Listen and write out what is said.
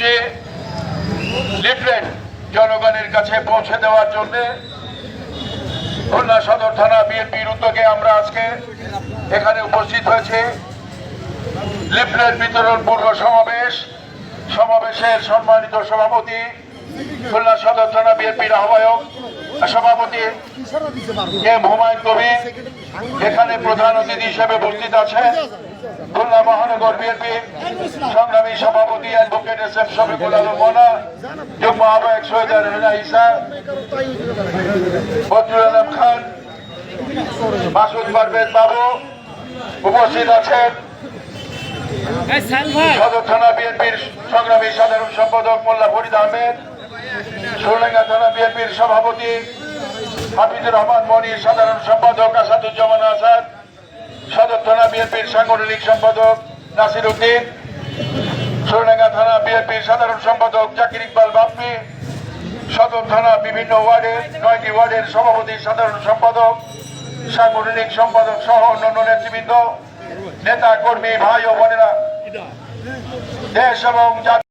একটি লিফলেট জনগণের কাছে পৌঁছে দেওয়ার জন্য খুলনা সদর থানা বিএনপির উদ্যোগে আমরা আজকে এখানে উপস্থিত হয়েছি। লিফলেট বিতরণ পূর্ব সমাবেশের সম্মানিত সভাপতি, খুলনা সদর থানা বিএনপির আহ্বায়ক সভাপতি এম হুমায়ুন কবির, এখানে প্রধান অতিথি হিসেবে উপস্থিত আছে খুলনা মহানগর বিএনপি সংগ্রামী সভাপতি advocate S M Shafiqul Alam Mona, যুগ্ম আহ্বায়ক সৈয়দ রেনা ইসা, বদরুল আলম খান, মাসুদ পারভেজ বাবু উপস্থিত আছেন। সদর থানা বিএনপির সংগ্রামী সাধারণ সম্পাদক মোল্লা ফরিদ আহমেদ, সোনাডাঙ্গা থানা বিএনপির সভাপতি হাফিজুর রহমান মনির, সাধারণ সম্পাদক আসাদুজ্জামান আজাদ, সদর থানা বিএনপির সাংগঠনিক সম্পাদক নাসির উদ্দিন, সোনাডাঙ্গা থানা বিএনপির সাধারণ সম্পাদক জাকির ইকবাল বাপ্পি, সদর থানা বিভিন্ন ওয়ার্ডের 9টি ওয়ার্ডের সভাপতি, সাধারণ সম্পাদক, সাংগঠনিক সম্পাদক সহ অন্যান্য নেতৃবৃন্দ, নেতা কর্মী, ভাই ও বোনেরা, দেশ এবং জাতি